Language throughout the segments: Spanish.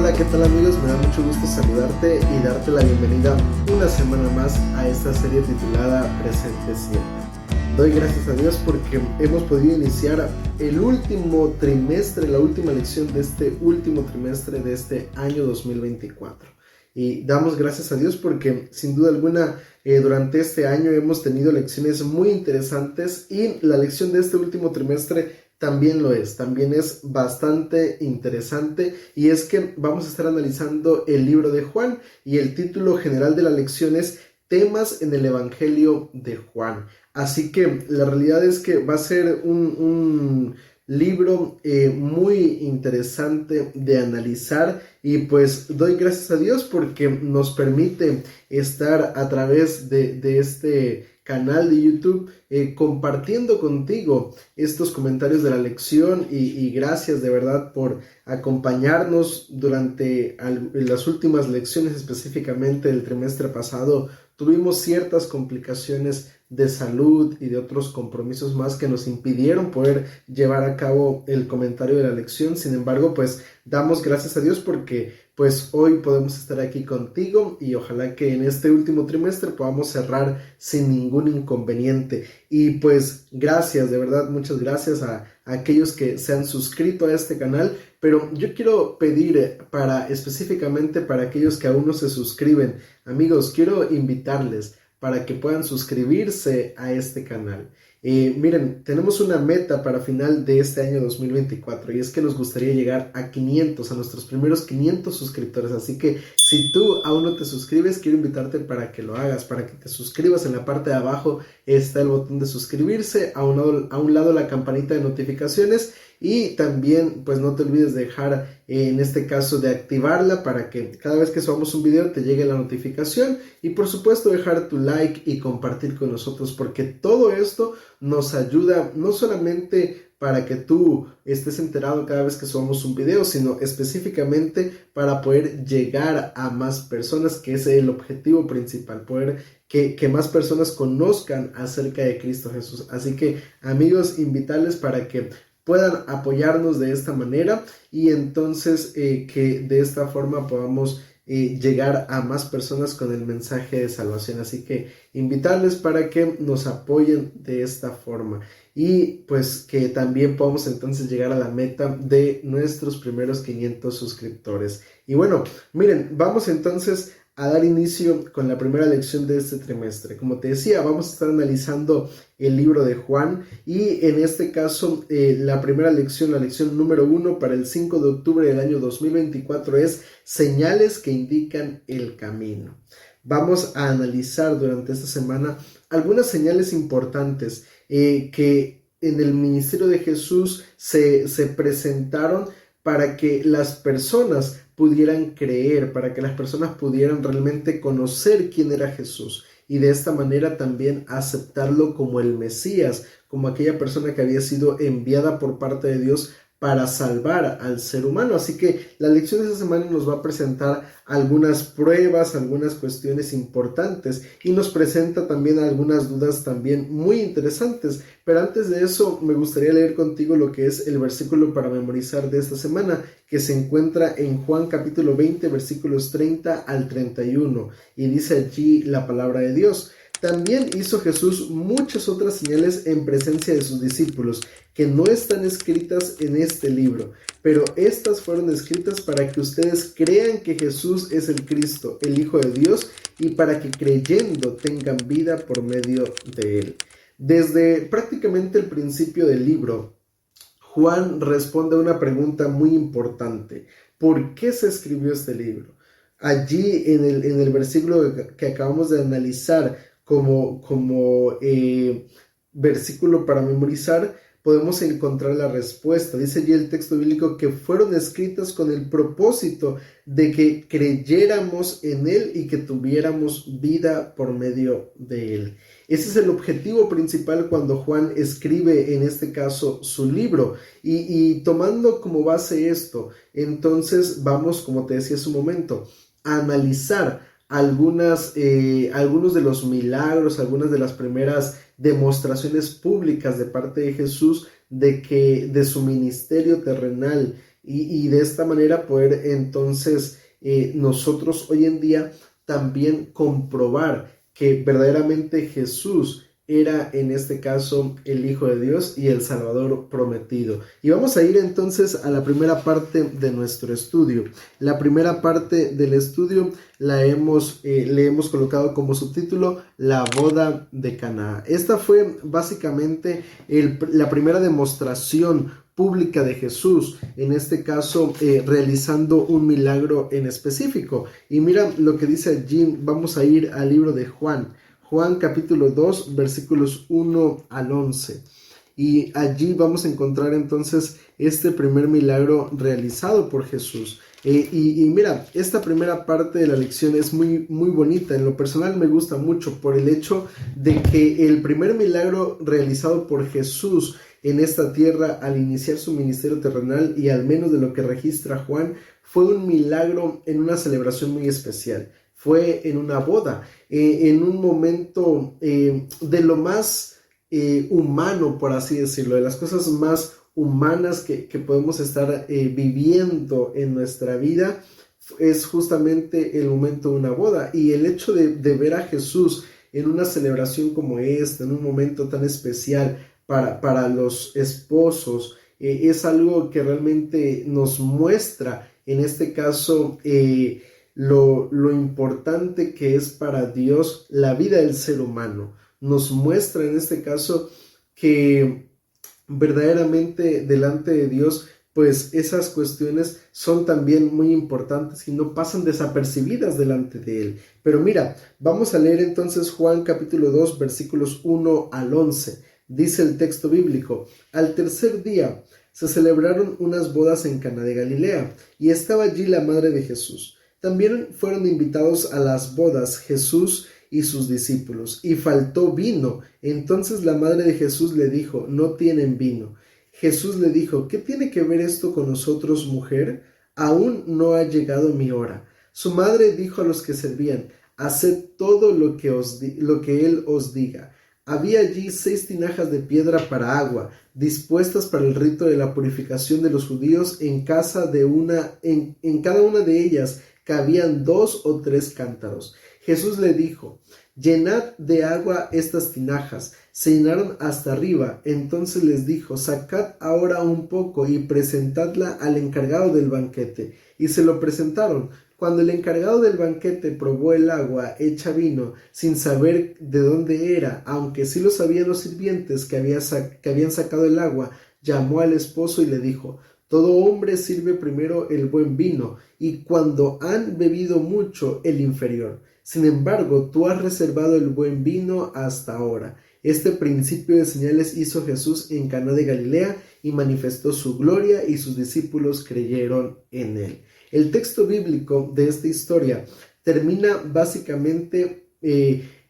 Hola, ¿qué tal amigos? Me da mucho gusto saludarte y darte la bienvenida una semana más a esta serie titulada Presente Siempre. Doy gracias a Dios porque hemos podido iniciar el último trimestre, la última lección de este último trimestre de este año 2024. Y damos gracias a Dios porque sin duda alguna durante este año hemos tenido lecciones muy interesantes y la lección de este último trimestre también lo es, también es bastante interesante, y es que vamos a estar analizando el libro de Juan y el título general de la lección es Temas en el Evangelio de Juan. Así que la realidad es que va a ser un libro muy interesante de analizar, y pues doy gracias a Dios porque nos permite estar a través de este canal de YouTube compartiendo contigo estos comentarios de la lección, y gracias de verdad por acompañarnos durante las últimas lecciones, específicamente el trimestre pasado. Tuvimos ciertas complicaciones de salud y de otros compromisos más que nos impidieron poder llevar a cabo el comentario de la lección. Sin embargo, pues damos gracias a Dios porque pues hoy podemos estar aquí contigo, y ojalá que en este último trimestre podamos cerrar sin ningún inconveniente. Y pues gracias, de verdad, muchas gracias a aquellos que se han suscrito a este canal, pero yo quiero pedir específicamente para aquellos que aún no se suscriben, amigos, quiero invitarles para que puedan suscribirse a este canal. Miren, tenemos una meta para final de este año 2024, y es que nos gustaría llegar a 500, a nuestros primeros 500 suscriptores. Así que si tú aún no te suscribes, quiero invitarte para que lo hagas, para que te suscribas. En la parte de abajo está el botón de suscribirse, a un lado la campanita de notificaciones, y también pues no te olvides de dejar en este caso de activarla para que cada vez que subamos un video te llegue la notificación, y por supuesto dejar tu like y compartir con nosotros, porque todo esto nos ayuda no solamente para que tú estés enterado cada vez que subamos un video, sino específicamente para poder llegar a más personas, que es el objetivo principal, poder que más personas conozcan acerca de Cristo Jesús. Así que amigos, invitarles para que puedan apoyarnos de esta manera, y entonces que de esta forma podamos llegar a más personas con el mensaje de salvación. Así que invitarles para que nos apoyen de esta forma, y pues que también podamos entonces llegar a la meta de nuestros primeros 500 suscriptores. Y bueno, miren, vamos entonces a dar inicio con la primera lección de este trimestre. Como te decía, vamos a estar analizando el libro de Juan, y en este caso la primera lección, la lección número 1 para el 5 de octubre del año 2024 es señales que indican el camino. Vamos a analizar durante esta semana algunas señales importantes que en el ministerio de Jesús se presentaron para que las personas pudieran creer, para que las personas pudieran realmente conocer quién era Jesús, y de esta manera también aceptarlo como el Mesías, como aquella persona que había sido enviada por parte de Dios para salvar al ser humano. Así que la lección de esta semana nos va a presentar algunas pruebas, algunas cuestiones importantes, y nos presenta también algunas dudas también muy interesantes. Pero antes de eso me gustaría leer contigo lo que es el versículo para memorizar de esta semana, que se encuentra en Juan capítulo 20 versículos 30 al 31, y dice allí la palabra de Dios: También hizo Jesús muchas otras señales en presencia de sus discípulos, que no están escritas en este libro, pero estas fueron escritas para que ustedes crean que Jesús es el Cristo, el Hijo de Dios, y para que creyendo tengan vida por medio de él. Desde prácticamente el principio del libro, Juan responde a una pregunta muy importante: ¿por qué se escribió este libro? Allí en el versículo que acabamos de analizar como versículo para memorizar, podemos encontrar la respuesta. Dice allí el texto bíblico que fueron escritas con el propósito de que creyéramos en él y que tuviéramos vida por medio de él. Ese es el objetivo principal cuando Juan escribe en este caso su libro, y tomando como base esto, entonces vamos, como te decía hace un momento, a analizar algunos de los milagros, algunas de las primeras demostraciones públicas de parte de Jesús de su ministerio terrenal, y de esta manera poder entonces nosotros hoy en día también comprobar que verdaderamente Jesús era en este caso el Hijo de Dios y el Salvador prometido. Y vamos a ir entonces a la primera parte de nuestro estudio. La primera parte del estudio le hemos colocado como subtítulo La boda de Caná. Esta fue básicamente la primera demostración pública de Jesús, en este caso realizando un milagro en específico. Y mira lo que dice allí. Vamos a ir al libro de Juan capítulo 2 versículos 1 al 11, y allí vamos a encontrar entonces este primer milagro realizado por Jesús. Y mira, esta primera parte de la lección es muy, muy bonita. En lo personal me gusta mucho por el hecho de que el primer milagro realizado por Jesús en esta tierra al iniciar su ministerio terrenal, y al menos de lo que registra Juan, fue un milagro en una celebración muy especial. Fue en una boda, en un momento de lo más humano, por así decirlo, de las cosas más humanas que podemos estar viviendo en nuestra vida. Es justamente el momento de una boda, y el hecho de ver a Jesús en una celebración como esta, en un momento tan especial para los esposos, es algo que realmente nos muestra, en este caso, lo importante que es para Dios la vida del ser humano. Nos muestra en este caso que verdaderamente delante de Dios, pues esas cuestiones son también muy importantes y no pasan desapercibidas delante de Él. Pero mira, vamos a leer entonces Juan capítulo 2 versículos 1 al 11. Dice el texto bíblico: al tercer día se celebraron unas bodas en Caná de Galilea, y estaba allí la madre de Jesús. También fueron invitados a las bodas Jesús y sus discípulos, y faltó vino. Entonces la madre de Jesús le dijo: no tienen vino. Jesús le dijo: ¿qué tiene que ver esto con nosotros, mujer? Aún no ha llegado mi hora. Su madre dijo a los que servían: haced todo lo que él os diga. Había allí 6 tinajas de piedra para agua, dispuestas para el rito de la purificación de los judíos. En cada una de ellas cabían 2 o 3 cántaros. Jesús le dijo: llenad de agua estas tinajas. Se llenaron hasta arriba. Entonces les dijo: sacad ahora un poco y presentadla al encargado del banquete. Y se lo presentaron. Cuando el encargado del banquete probó el agua hecha vino, sin saber de dónde era, aunque sí lo sabían los sirvientes que habían sacado el agua, llamó al esposo y le dijo: todo hombre sirve primero el buen vino, y cuando han bebido mucho, el inferior. Sin embargo, tú has reservado el buen vino hasta ahora. Este principio de señales hizo Jesús en Caná de Galilea, y manifestó su gloria, y sus discípulos creyeron en él. El texto bíblico de esta historia termina básicamente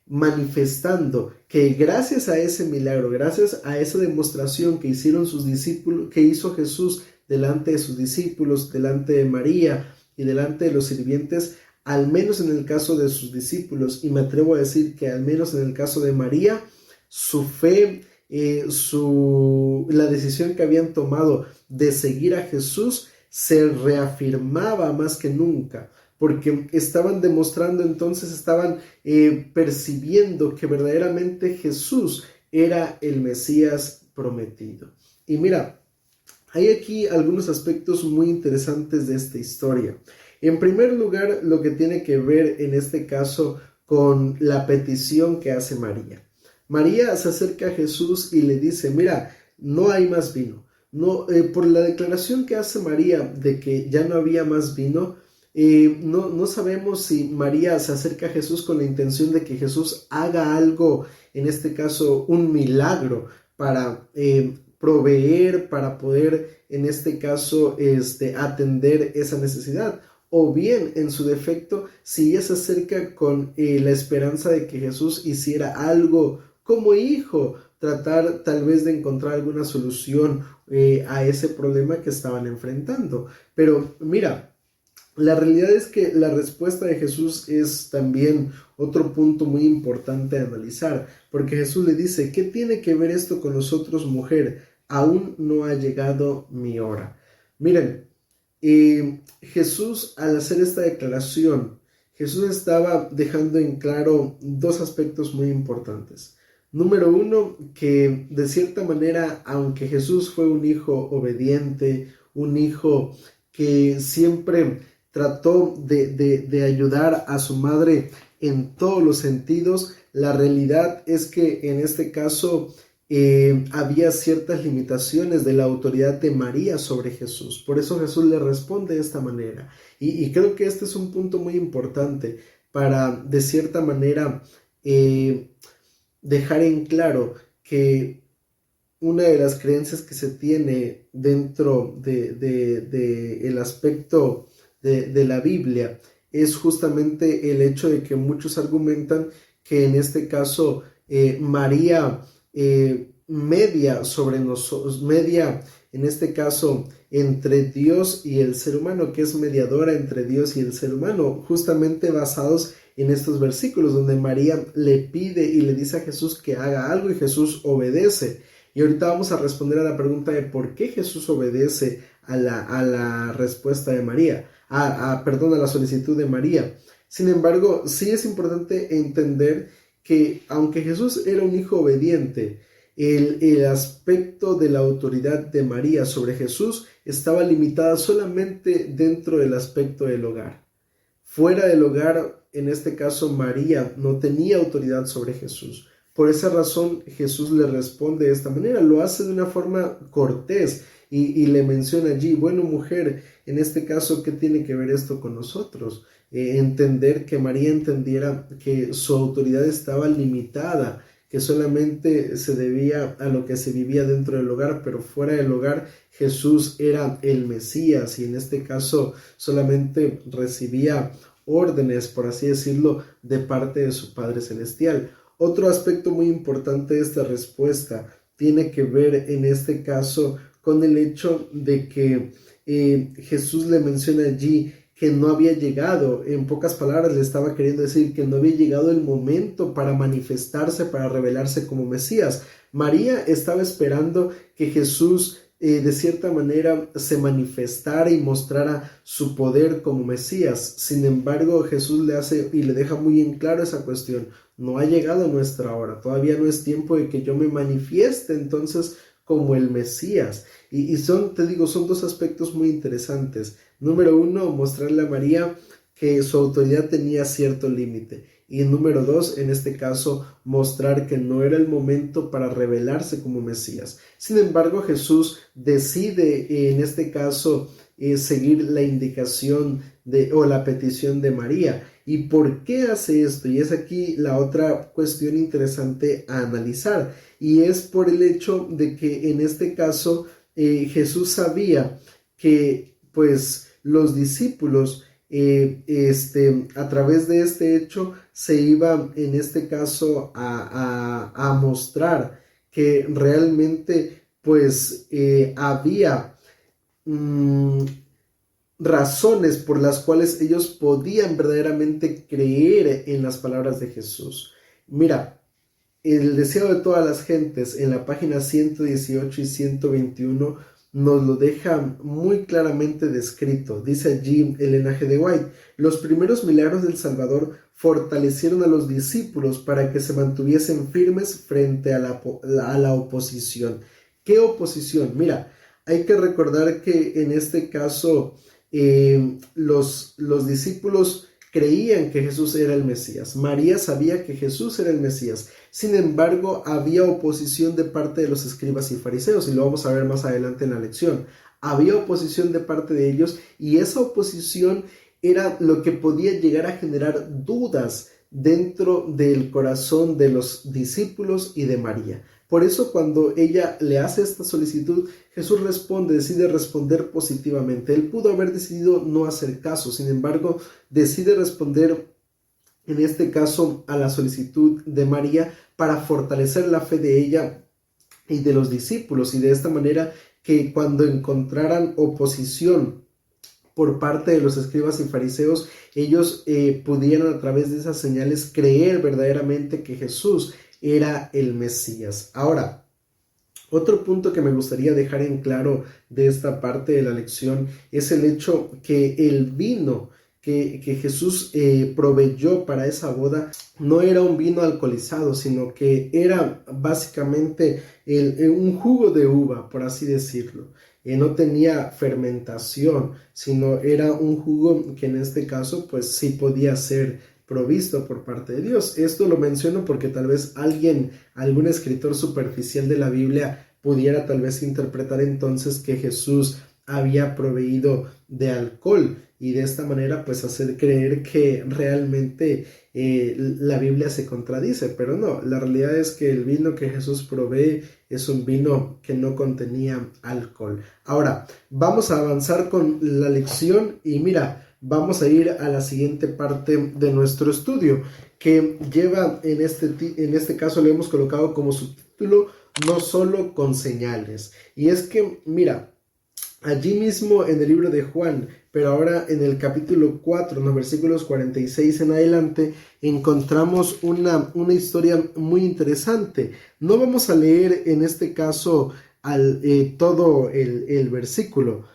manifestando que gracias a ese milagro, gracias a esa demostración que hicieron sus discípulos, que hizo Jesús delante de sus discípulos, delante de María y delante de los sirvientes, al menos en el caso de sus discípulos, y me atrevo a decir que al menos en el caso de María, su fe, la decisión que habían tomado de seguir a Jesús se reafirmaba más que nunca, porque estaban demostrando, entonces estaban percibiendo que verdaderamente Jesús era el Mesías prometido. Y mira, hay aquí algunos aspectos muy interesantes de esta historia. En primer lugar, lo que tiene que ver en este caso con la petición que hace María. María se acerca a Jesús y le dice: mira, no hay más vino. No, por la declaración que hace María de que ya no había más vino, no sabemos si María se acerca a Jesús con la intención de que Jesús haga algo, en este caso un milagro, para proveer, para poder, en este caso, atender esa necesidad. O bien, en su defecto, si ella se acerca con la esperanza de que Jesús hiciera algo como hijo, tratar tal vez de encontrar alguna solución a ese problema que estaban enfrentando. Pero mira, la realidad es que la respuesta de Jesús es también otro punto muy importante de analizar, porque Jesús le dice: ¿qué tiene que ver esto con nosotros, mujer? Aún no ha llegado mi hora. Miren, Jesús, al hacer esta declaración, Jesús estaba dejando en claro dos aspectos muy importantes. Número uno, que de cierta manera, aunque Jesús fue un hijo obediente, un hijo que siempre trató de ayudar a su madre en todos los sentidos, la realidad es que en este caso había ciertas limitaciones de la autoridad de María sobre Jesús. Por eso Jesús le responde de esta manera. Y creo que este es un punto muy importante para, de cierta manera, dejar en claro que una de las creencias que se tiene dentro el aspecto de la Biblia es justamente el hecho de que muchos argumentan que en este caso María media sobre nosotros, media en este caso entre Dios y el ser humano, que es mediadora entre Dios y el ser humano, justamente basados en estos versículos donde María le pide y le dice a Jesús que haga algo y Jesús obedece. Y ahorita vamos a responder a la pregunta de por qué Jesús obedece a la respuesta de María, a la solicitud de María. Sin embargo, sí es importante entender que aunque Jesús era un hijo obediente, el aspecto de la autoridad de María sobre Jesús estaba limitada solamente dentro del aspecto del hogar. Fuera del hogar, en este caso María no tenía autoridad sobre Jesús. Por esa razón Jesús le responde de esta manera, lo hace de una forma cortés y le menciona allí, bueno mujer, en este caso, ¿qué tiene que ver esto con nosotros? Entender que María entendiera que su autoridad estaba limitada, que solamente se debía a lo que se vivía dentro del hogar, pero fuera del hogar Jesús era el Mesías y en este caso solamente recibía órdenes, por así decirlo, de parte de su Padre Celestial. Otro aspecto muy importante de esta respuesta tiene que ver en este caso con el hecho de que Jesús le menciona allí que no había llegado, en pocas palabras le estaba queriendo decir que no había llegado el momento para manifestarse, para revelarse como Mesías. María estaba esperando que Jesús de cierta manera se manifestara y mostrara su poder como Mesías. Sin embargo, Jesús le hace y le deja muy en claro esa cuestión. No ha llegado nuestra hora, todavía no es tiempo de que yo me manifieste entonces como el Mesías. Y son dos aspectos muy interesantes. Número uno, mostrarle a María que su autoridad tenía cierto límite. Y número dos, en este caso, mostrar que no era el momento para revelarse como Mesías. Sin embargo, Jesús decide, en este caso, seguir la indicación o la petición de María. ¿Y por qué hace esto? Y es aquí la otra cuestión interesante a analizar. Y es por el hecho de que en este caso Jesús sabía que pues los discípulos a través de este hecho se iban en este caso a mostrar que realmente pues había razones por las cuales ellos podían verdaderamente creer en las palabras de Jesús. Mira, el deseo de todas las gentes en la página 118 y 121 nos lo deja muy claramente descrito. Dice allí Elena G. de White, los primeros milagros del Salvador fortalecieron a los discípulos para que se mantuviesen firmes frente a la oposición. ¿Qué oposición? Mira, hay que recordar que en este caso los discípulos creían que Jesús era el Mesías. María sabía que Jesús era el Mesías. Sin embargo, había oposición de parte de los escribas y fariseos, y lo vamos a ver más adelante en la lección. Había oposición de parte de ellos, y esa oposición era lo que podía llegar a generar dudas dentro del corazón de los discípulos y de María. Por eso cuando ella le hace esta solicitud, Jesús decide responder positivamente. Él pudo haber decidido no hacer caso, sin embargo, decide responder en este caso a la solicitud de María para fortalecer la fe de ella y de los discípulos, y de esta manera que cuando encontraran oposición por parte de los escribas y fariseos, ellos pudieran a través de esas señales creer verdaderamente que Jesús era el Mesías. Ahora, Otro punto que me gustaría dejar en claro de esta parte de la lección es el hecho que el vino que Jesús proveyó para esa boda no era un vino alcoholizado, sino que era básicamente un jugo de uva, por así decirlo. No tenía fermentación, sino era un jugo que en este caso pues sí podía ser provisto por parte de Dios. Esto lo menciono porque tal vez algún escritor superficial de la Biblia pudiera tal vez interpretar entonces que Jesús había proveído de alcohol y de esta manera pues hacer creer que realmente la Biblia se contradice, pero no, la realidad es que el vino que Jesús provee es un vino que no contenía alcohol. Ahora, vamos a avanzar con la lección y mira, vamos a ir a la siguiente parte de nuestro estudio, que lleva en este caso le hemos colocado como subtítulo no solo con señales. Y es que, mira, allí mismo en el libro de Juan, pero ahora en el capítulo 4, en los versículos 46 en adelante, encontramos una historia muy interesante. No vamos a leer en este caso todo el versículo,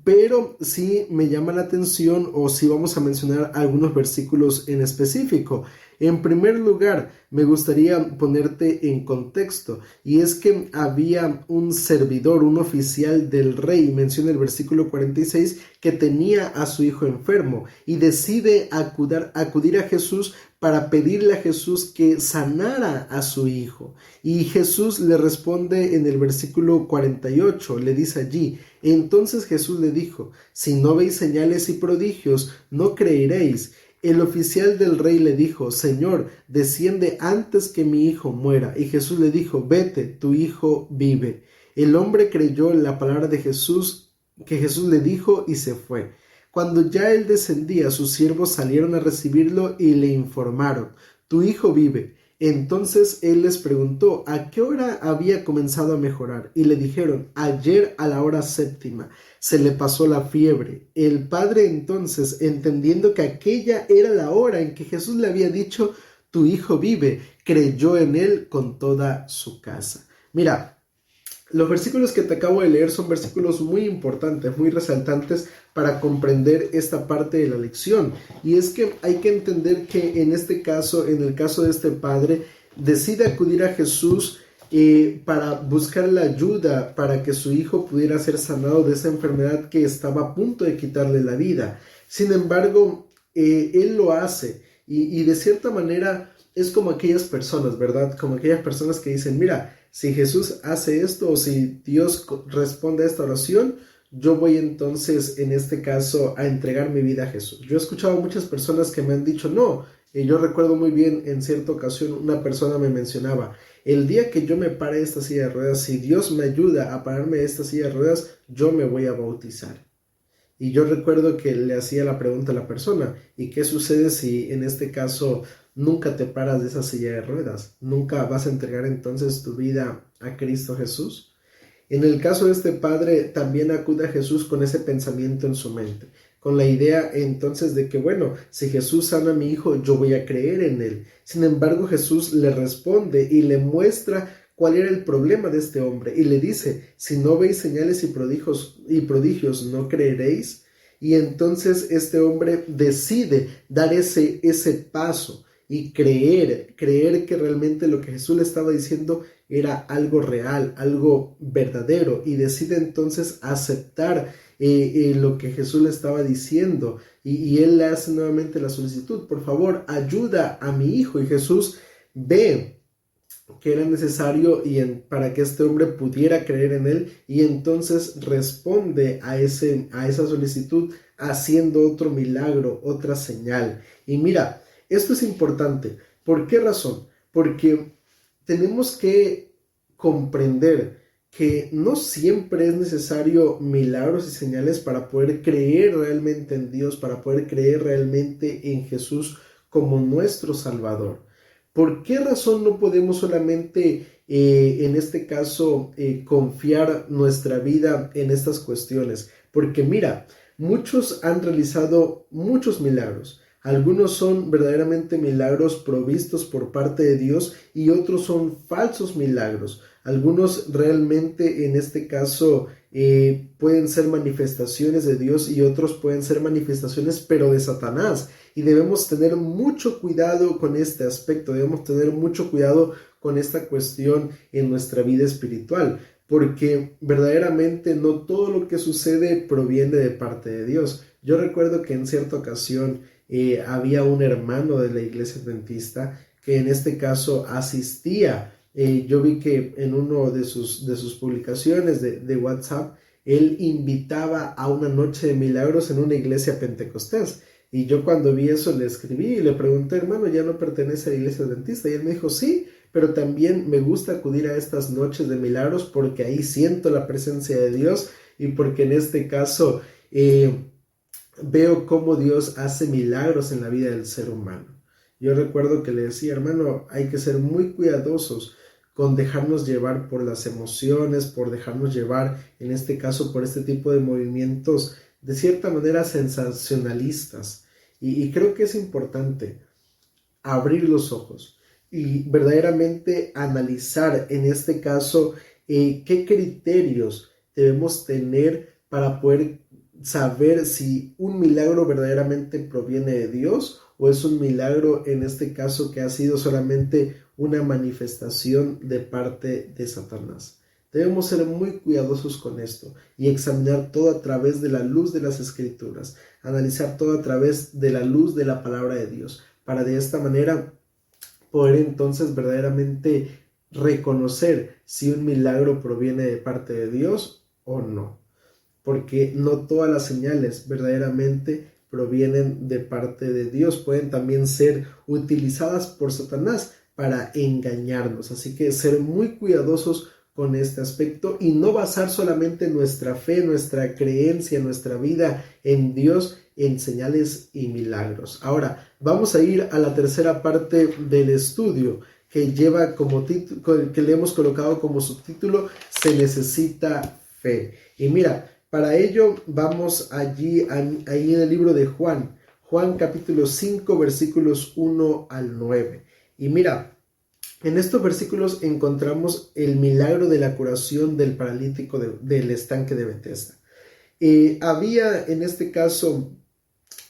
pero sí me llama la atención o sí vamos a mencionar algunos versículos en específico. En primer lugar, me gustaría ponerte en contexto, y es que había un servidor, un oficial del rey, menciona el versículo 46, que tenía a su hijo enfermo y decide acudir a Jesús para pedirle a Jesús que sanara a su hijo. Y Jesús le responde en el versículo 48, le dice allí: entonces Jesús le dijo, si no veis señales y prodigios, no creeréis. El oficial del rey le dijo, Señor, desciende antes que mi hijo muera. Y Jesús le dijo, vete, tu hijo vive. El hombre creyó en la palabra de Jesús, que Jesús le dijo, y se fue. Cuando ya él descendía, sus siervos salieron a recibirlo y le informaron, tu hijo vive. Entonces él les preguntó a qué hora había comenzado a mejorar, y le dijeron, ayer a la hora 7:00 se le pasó la fiebre. El padre entonces, entendiendo que aquella era la hora en que Jesús le había dicho, tu hijo vive, creyó en él con toda su casa. Mira, los versículos que te acabo de leer son versículos muy importantes, muy resaltantes para comprender esta parte de la lección. Y es que hay que entender que en este caso, en el caso de este padre, decide acudir a Jesús para buscar la ayuda para que su hijo pudiera ser sanado de esa enfermedad que estaba a punto de quitarle la vida. Sin embargo, él lo hace y de cierta manera es como aquellas personas, ¿verdad? Como aquellas personas que dicen, mira, si Jesús hace esto o si Dios responde a esta oración, yo voy entonces en este caso a entregar mi vida a Jesús. Yo he escuchado a muchas personas que me han dicho no, y yo recuerdo muy bien en cierta ocasión una persona me mencionaba, el día que yo me pare de esta silla de ruedas, si Dios me ayuda a pararme de esta silla de ruedas, yo me voy a bautizar. Y yo recuerdo que le hacía la pregunta a la persona, ¿y qué sucede si en este caso nunca te paras de esa silla de ruedas? ¿Nunca vas a entregar entonces tu vida a Cristo Jesús? En el caso de este padre, también acude a Jesús con ese pensamiento en su mente, con la idea entonces de que, bueno, si Jesús sana a mi hijo, yo voy a creer en él. Sin embargo, Jesús le responde y le muestra cuál era el problema de este hombre y le dice, si no veis señales y prodigios, ¿no creeréis? Y entonces este hombre decide dar ese paso y creer que realmente lo que Jesús le estaba diciendo era algo real, algo verdadero, y decide entonces aceptar lo que Jesús le estaba diciendo, y él le hace nuevamente la solicitud, por favor, ayuda a mi hijo, y Jesús ve que era necesario para que este hombre pudiera creer en él, y entonces responde a esa solicitud haciendo otro milagro, otra señal. Y mira, esto es importante. ¿Por qué razón? Porque tenemos que comprender que no siempre es necesario milagros y señales para poder creer realmente en Dios, para poder creer realmente en Jesús como nuestro Salvador. ¿Por qué razón no podemos solamente, en este caso, confiar nuestra vida en estas cuestiones? Porque mira, muchos han realizado muchos milagros, Algunos son verdaderamente milagros provistos por parte de Dios y otros son falsos milagros. Algunos realmente en este caso pueden ser manifestaciones de Dios y otros pueden ser manifestaciones pero de Satanás. Y debemos tener mucho cuidado con este aspecto, debemos tener mucho cuidado con esta cuestión en nuestra vida espiritual, porque verdaderamente no todo lo que sucede proviene de parte de Dios. Yo recuerdo que en cierta ocasión había un hermano de la iglesia adventista que en este caso asistía. Yo vi que en uno de sus publicaciones de WhatsApp, él invitaba a una noche de milagros en una iglesia pentecostés. Y yo cuando vi eso le escribí y le pregunté, hermano, ¿ya no pertenece a la iglesia adventista? Y él me dijo, sí, pero también me gusta acudir a estas noches de milagros porque ahí siento la presencia de Dios y porque en este caso veo cómo Dios hace milagros en la vida del ser humano. Yo recuerdo que le decía, hermano, hay que ser muy cuidadosos con dejarnos llevar por las emociones, por dejarnos llevar, en este caso, por este tipo de movimientos de cierta manera sensacionalistas. Y creo que es importante abrir los ojos y verdaderamente analizar, en este caso, qué criterios debemos tener para poder saber si un milagro verdaderamente proviene de Dios o es un milagro, en este caso, que ha sido solamente una manifestación de parte de Satanás. Debemos ser muy cuidadosos con esto y examinar todo a través de la luz de las Escrituras, analizar todo a través de la luz de la palabra de Dios, para de esta manera poder entonces verdaderamente reconocer si un milagro proviene de parte de Dios o no. Porque no todas las señales verdaderamente provienen de parte de Dios, pueden también ser utilizadas por Satanás para engañarnos. Así que ser muy cuidadosos con este aspecto y no basar solamente nuestra fe, nuestra creencia, nuestra vida en Dios en señales y milagros. Ahora, vamos a ir a la tercera parte del estudio que lleva como título, que le hemos colocado como subtítulo, se necesita fe. Y mira, para ello vamos ahí en el libro de Juan capítulo 5, versículos 1 al 9. Y mira, en estos versículos encontramos el milagro de la curación del paralítico del estanque de Betesda. Había en este caso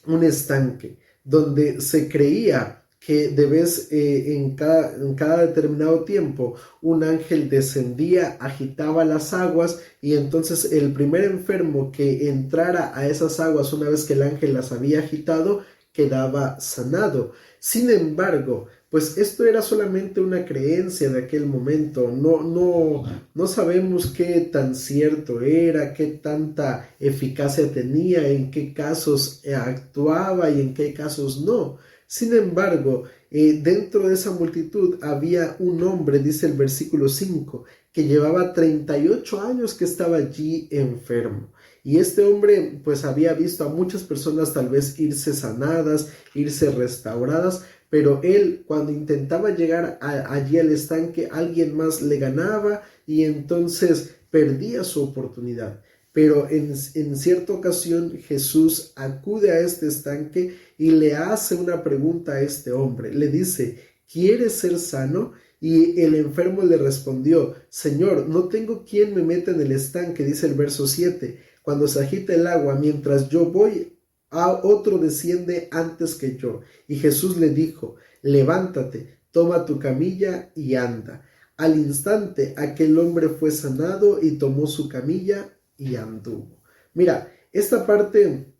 un estanque donde se creía que de vez en cada determinado tiempo un ángel descendía, agitaba las aguas y entonces el primer enfermo que entrara a esas aguas una vez que el ángel las había agitado quedaba sanado. Sin embargo, pues esto era solamente una creencia de aquel momento, no sabemos qué tan cierto era, qué tanta eficacia tenía, en qué casos actuaba y en qué casos no. Sin embargo, dentro de esa multitud había un hombre, dice el versículo 5, que llevaba 38 años que estaba allí enfermo. Y este hombre pues había visto a muchas personas tal vez irse sanadas, irse restauradas, pero él cuando intentaba llegar allí al estanque, alguien más le ganaba y entonces perdía su oportunidad. Pero en cierta ocasión Jesús acude a este estanque y le hace una pregunta a este hombre. Le dice, ¿quieres ser sano? Y el enfermo le respondió, Señor, no tengo quien me meta en el estanque, dice el verso 7. Cuando se agita el agua, mientras yo voy, a otro desciende antes que yo. Y Jesús le dijo, levántate, toma tu camilla y anda. Al instante aquel hombre fue sanado y tomó su camilla y anduvo. Mira, esta parte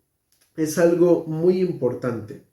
es algo muy importante.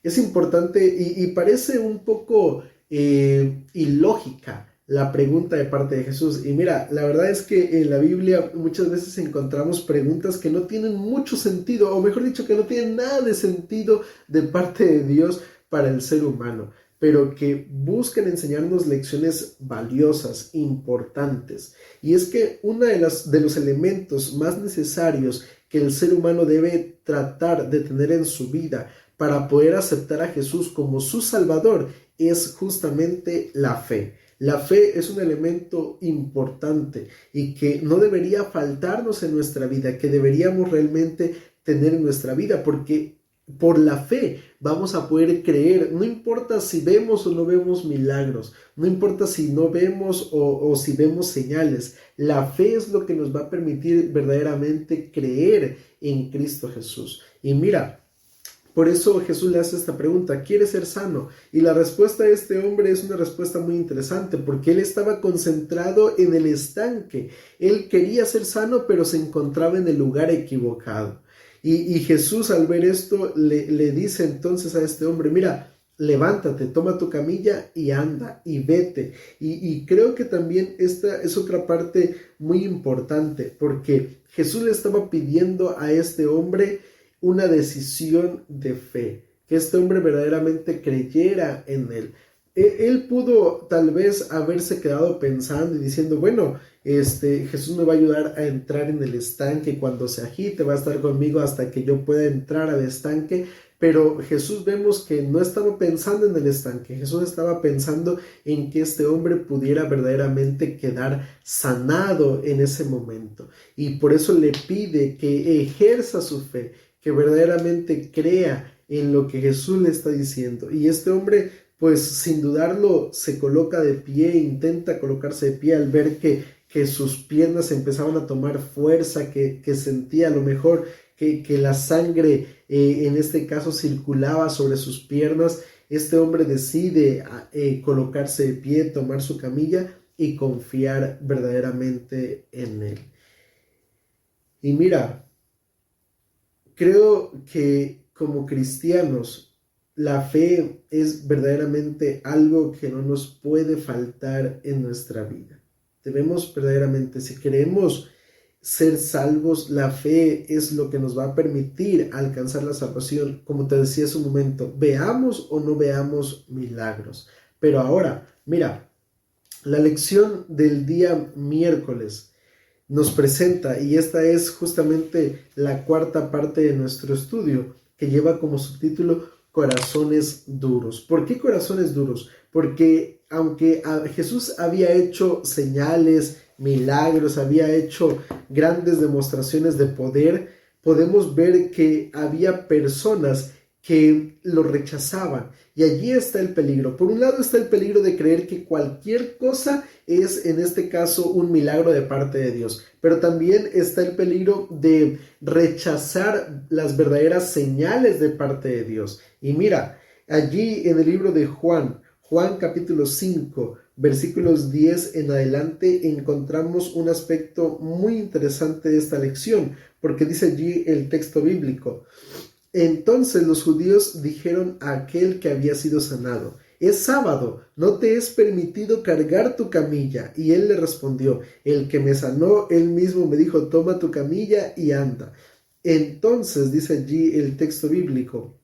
Es importante y parece un poco ilógica la pregunta de parte de Jesús. Y mira, la verdad es que en la Biblia muchas veces encontramos preguntas que no tienen mucho sentido, o mejor dicho, que no tienen nada de sentido de parte de Dios para el ser humano, pero que buscan enseñarnos lecciones valiosas, importantes. Y es que uno de los elementos más necesarios que el ser humano debe tratar de tener en su vida para poder aceptar a Jesús como su Salvador es justamente la fe. La fe es un elemento importante y que no debería faltarnos en nuestra vida, que deberíamos realmente tener en nuestra vida, porque por la fe vamos a poder creer, no importa si vemos o no vemos milagros, no importa si no vemos o si vemos señales, la fe es lo que nos va a permitir verdaderamente creer en Cristo Jesús. Y mira, por eso Jesús le hace esta pregunta: ¿quieres ser sano? Y la respuesta de este hombre es una respuesta muy interesante, porque él estaba concentrado en el estanque. Él quería ser sano, pero se encontraba en el lugar equivocado. Y Jesús, al ver esto, le dice entonces a este hombre: mira, levántate, toma tu camilla y anda y vete. Y creo que también esta es otra parte muy importante, porque Jesús le estaba pidiendo a este hombre una decisión de fe, que este hombre verdaderamente creyera en él. Él pudo tal vez haberse quedado pensando y diciendo: bueno, Jesús me va a ayudar a entrar en el estanque cuando se agite, va a estar conmigo hasta que yo pueda entrar al estanque. Pero Jesús vemos que no estaba pensando en el estanque. Jesús estaba pensando en que este hombre pudiera verdaderamente quedar sanado en ese momento. Y por eso le pide que ejerza su fe, que verdaderamente crea en lo que Jesús le está diciendo. Y este hombre, pues sin dudarlo, se coloca de pie, intenta colocarse de pie al ver que sus piernas empezaban a tomar fuerza, que sentía a lo mejor que la sangre en este caso circulaba sobre sus piernas. Este hombre decide colocarse de pie, tomar su camilla y confiar verdaderamente en él. Y mira, creo que como cristianos la fe es verdaderamente algo que no nos puede faltar en nuestra vida. Debemos verdaderamente, si queremos ser salvos, la fe es lo que nos va a permitir alcanzar la salvación. Como te decía hace un momento, veamos o no veamos milagros. Pero ahora, mira, la lección del día miércoles nos presenta, y esta es justamente la cuarta parte de nuestro estudio, que lleva como subtítulo corazones duros. ¿Por qué corazones duros? Porque aunque Jesús había hecho señales, milagros, había hecho grandes demostraciones de poder, podemos ver que había personas que lo rechazaban. Y allí está el peligro. Por un lado está el peligro de creer que cualquier cosa es, en este caso, un milagro de parte de Dios. Pero también está el peligro de rechazar las verdaderas señales de parte de Dios. Y mira, allí en el libro de Juan capítulo 5, versículos 10 en adelante, encontramos un aspecto muy interesante de esta lección, porque dice allí el texto bíblico: entonces los judíos dijeron a aquel que había sido sanado: es sábado, no te es permitido cargar tu camilla. Y él le respondió: el que me sanó, él mismo me dijo: toma tu camilla y anda. Entonces, dice allí el texto bíblico,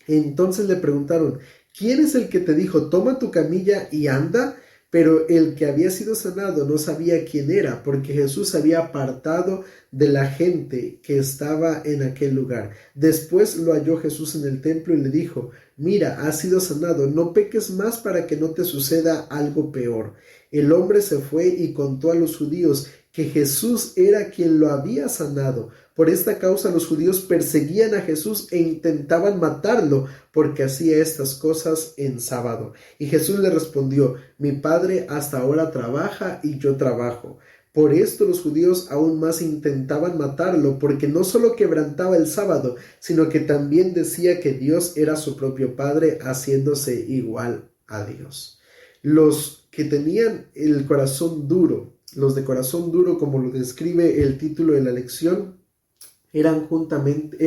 entonces le preguntaron: ¿quién es el que te dijo: toma tu camilla y anda? Pero el que había sido sanado no sabía quién era, porque Jesús había apartado de la gente que estaba en aquel lugar. Después lo halló Jesús en el templo y le dijo: mira, has sido sanado, no peques más para que no te suceda algo peor. El hombre se fue y contó a los judíos que Jesús era quien lo había sanado. Por esta causa los judíos perseguían a Jesús e intentaban matarlo, porque hacía estas cosas en sábado. Y Jesús le respondió: mi Padre hasta ahora trabaja y yo trabajo. Por esto los judíos aún más intentaban matarlo, porque no solo quebrantaba el sábado, sino que también decía que Dios era su propio Padre, haciéndose igual a Dios. Los que tenían el corazón duro, los de corazón duro, como lo describe el título de la lección, era justamente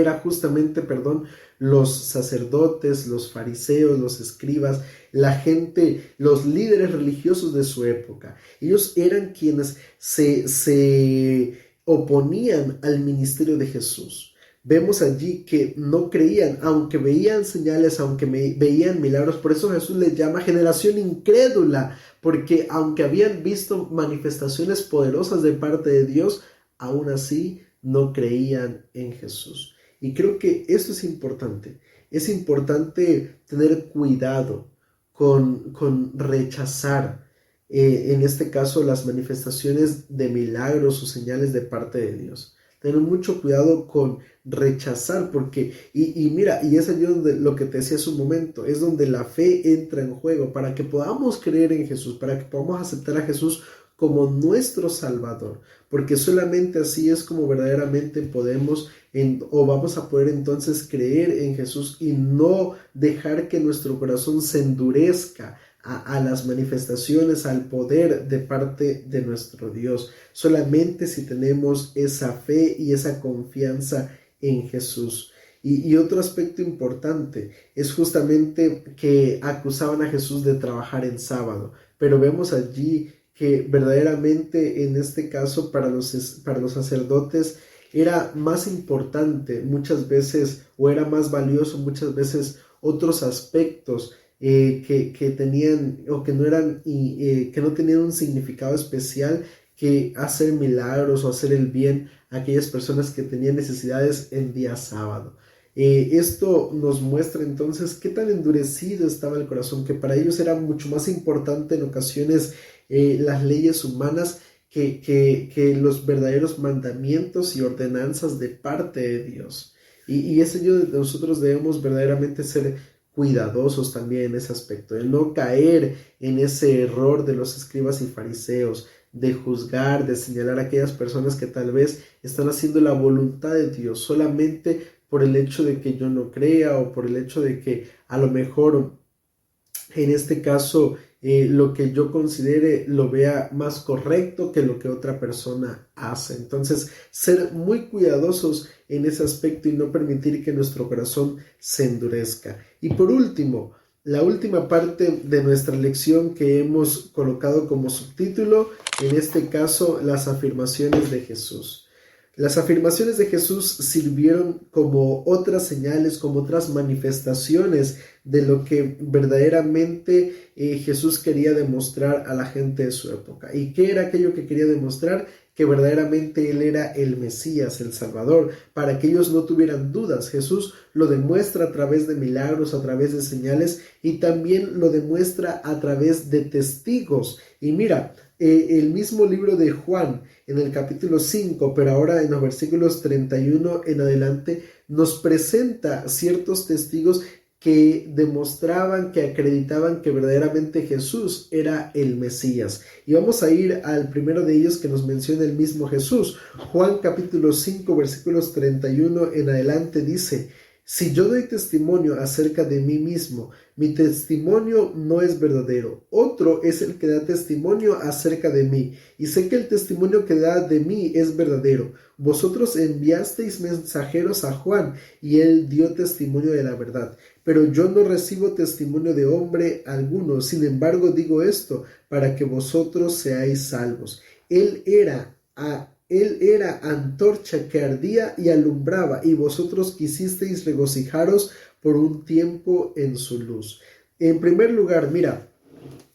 los sacerdotes, los fariseos, los escribas, la gente, los líderes religiosos de su época. Ellos eran quienes se oponían al ministerio de Jesús. Vemos allí que no creían, aunque veían señales, aunque veían milagros. Por eso Jesús les llama generación incrédula, porque aunque habían visto manifestaciones poderosas de parte de Dios, aún así no creían en Jesús. Y creo que esto es importante. Es importante tener cuidado con rechazar, en este caso, las manifestaciones de milagros o señales de parte de Dios. tener mucho cuidado con rechazar, porque, y mira, y es allí donde lo que te decía hace un momento, es donde la fe entra en juego, para que podamos creer en Jesús, para que podamos aceptar a Jesús como nuestro Salvador, porque solamente así es como verdaderamente podemos o vamos a poder entonces creer en Jesús y no dejar que nuestro corazón se endurezca a las manifestaciones, al poder de parte de nuestro Dios. Solamente si tenemos esa fe y esa confianza en Jesús. Y otro aspecto importante es justamente que acusaban a Jesús de trabajar en sábado, pero vemos allí que verdaderamente en este caso para los sacerdotes era más importante muchas veces, o era más valioso muchas veces, otros aspectos que tenían o que no eran que no tenían un significado especial, que hacer milagros o hacer el bien a aquellas personas que tenían necesidades en día sábado. Esto nos muestra entonces qué tan endurecido estaba el corazón, que para ellos era mucho más importante en ocasiones las leyes humanas que los verdaderos mandamientos y ordenanzas de parte de Dios. Y es ello de nosotros debemos verdaderamente ser cuidadosos también en ese aspecto, de no caer en ese error de los escribas y fariseos, de juzgar, de señalar a aquellas personas que tal vez están haciendo la voluntad de Dios solamente por el hecho de que yo no crea, o por el hecho de que a lo mejor en este caso lo que yo considere lo vea más correcto que lo que otra persona hace. Entonces, ser muy cuidadosos en ese aspecto y no permitir que nuestro corazón se endurezca. Y por último, la última parte de nuestra lección que hemos colocado como subtítulo, en este caso, las afirmaciones de Jesús. Las afirmaciones de Jesús sirvieron como otras señales, como otras manifestaciones de lo que verdaderamente Jesús quería demostrar a la gente de su época. ¿Y qué era aquello que quería demostrar? Que verdaderamente Él era el Mesías, el Salvador, para que ellos no tuvieran dudas. Jesús lo demuestra a través de milagros, a través de señales, y también lo demuestra a través de testigos. Y mira, el mismo libro de Juan, en el capítulo 5, pero ahora en los versículos 31 en adelante, nos presenta ciertos testigos que demostraban, que acreditaban que verdaderamente Jesús era el Mesías. Y vamos a ir al primero de ellos que nos menciona el mismo Jesús. Juan capítulo 5, versículos 31 en adelante dice: si yo doy testimonio acerca de mí mismo, mi testimonio no es verdadero. Otro es el que da testimonio acerca de mí, y sé que el testimonio que da de mí es verdadero. Vosotros enviasteis mensajeros a Juan, y él dio testimonio de la verdad. Pero yo no recibo testimonio de hombre alguno. Sin embargo, digo esto para que vosotros seáis salvos. Él era antorcha que ardía y alumbraba, y vosotros quisisteis regocijaros por un tiempo en su luz. En primer lugar, mira,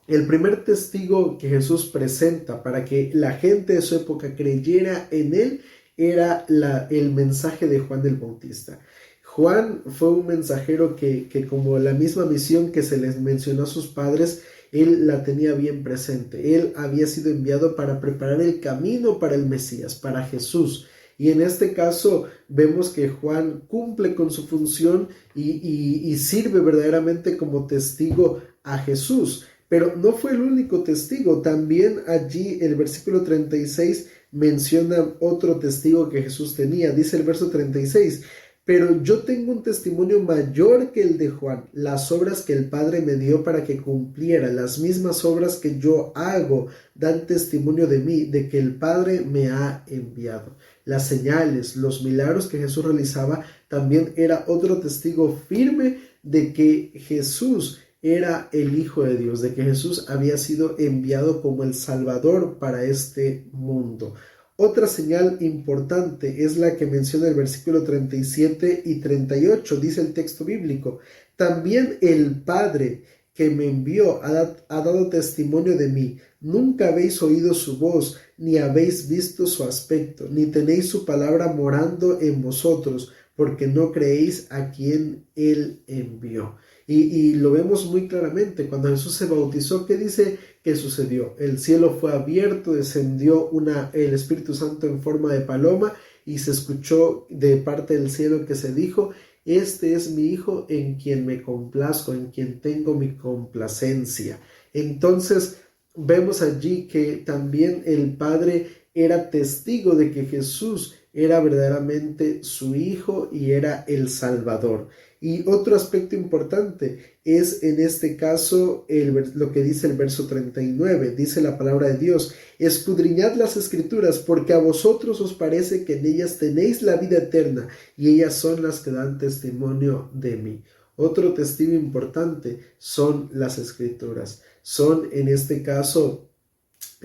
el primer testigo que Jesús presenta para que la gente de su época creyera en él era el mensaje de Juan el Bautista. Juan fue un mensajero que como la misma misión que se les mencionó a sus padres, él la tenía bien presente. Él había sido enviado para preparar el camino para el Mesías, para Jesús. Y en este caso vemos que Juan cumple con su función y sirve verdaderamente como testigo a Jesús. Pero no fue el único testigo. También allí el versículo 36 menciona otro testigo que Jesús tenía. Dice el verso 36: pero yo tengo un testimonio mayor que el de Juan, las obras que el Padre me dio para que cumpliera, las mismas obras que yo hago, dan testimonio de mí, de que el Padre me ha enviado. Las señales, los milagros que Jesús realizaba, también era otro testigo firme de que Jesús era el Hijo de Dios, de que Jesús había sido enviado como el Salvador para este mundo. Otra señal importante es la que menciona el versículo 37 y 38, dice el texto bíblico: también el Padre que me envió ha dado testimonio de mí. Nunca habéis oído su voz, ni habéis visto su aspecto, ni tenéis su palabra morando en vosotros, porque no creéis a quien él envió. Y lo vemos muy claramente. Cuando Jesús se bautizó, ¿qué dice que sucedió? El cielo fue abierto, descendió el Espíritu Santo en forma de paloma, y se escuchó de parte del cielo que se dijo: este es mi Hijo en quien me complazco, en quien tengo mi complacencia. Entonces vemos allí que también el Padre era testigo de que Jesús era verdaderamente su Hijo y era el Salvador. Y otro aspecto importante es en este caso lo que dice el verso 39, dice la palabra de Dios: escudriñad las Escrituras, porque a vosotros os parece que en ellas tenéis la vida eterna, y ellas son las que dan testimonio de mí. Otro testigo importante son las Escrituras, son en este caso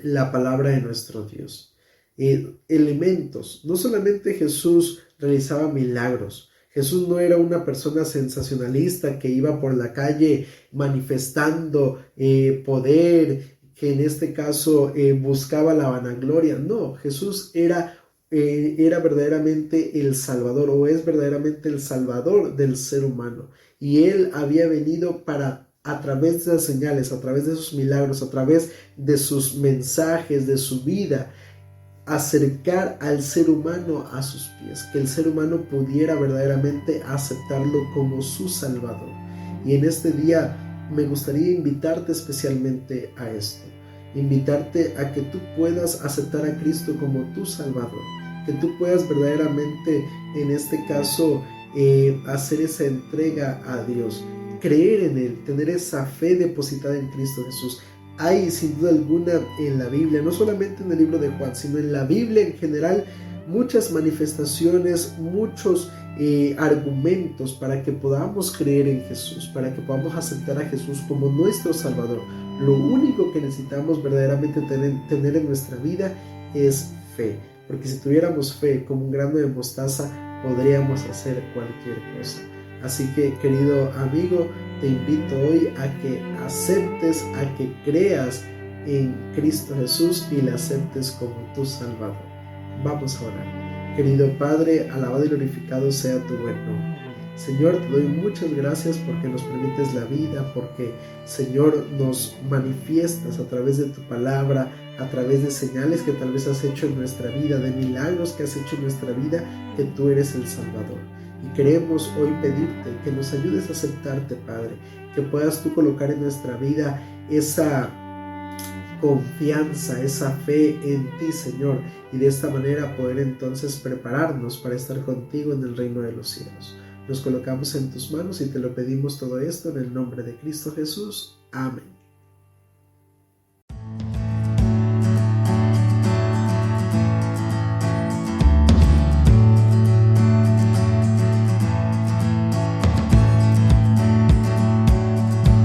la palabra de nuestro Dios. Elementos. No solamente Jesús realizaba milagros. Jesús no era una persona sensacionalista que iba por la calle manifestando poder, que en este caso buscaba la vanagloria. No, Jesús era verdaderamente el Salvador, o es verdaderamente el Salvador del ser humano. Y Él había venido para, a través de las señales, a través de sus milagros, a través de sus mensajes, de su vida, acercar al ser humano a sus pies, que el ser humano pudiera verdaderamente aceptarlo como su Salvador. Y en este día me gustaría invitarte especialmente a esto, invitarte a que tú puedas aceptar a Cristo como tu Salvador, que tú puedas verdaderamente en este caso hacer esa entrega a Dios, creer en Él, tener esa fe depositada en Cristo Jesús. Hay sin duda alguna en la Biblia, no solamente en el libro de Juan, sino en la Biblia en general, muchas manifestaciones, muchos argumentos para que podamos creer en Jesús, para que podamos aceptar a Jesús como nuestro Salvador. Lo único que necesitamos verdaderamente tener en nuestra vida es fe, porque si tuviéramos fe como un grano de mostaza, podríamos hacer cualquier cosa. Así que, querido amigo, te invito hoy a que aceptes, a que creas en Cristo Jesús y le aceptes como tu Salvador. Vamos a orar. Querido Padre, alabado y glorificado sea tu buen nombre. Señor, te doy muchas gracias porque nos permites la vida, porque, Señor, nos manifiestas a través de tu palabra, a través de señales que tal vez has hecho en nuestra vida, de milagros que has hecho en nuestra vida, que tú eres el Salvador. Y queremos hoy pedirte que nos ayudes a aceptarte, Padre, que puedas tú colocar en nuestra vida esa confianza, esa fe en ti, Señor, y de esta manera poder entonces prepararnos para estar contigo en el reino de los cielos. Nos colocamos en tus manos y te lo pedimos todo esto en el nombre de Cristo Jesús. Amén.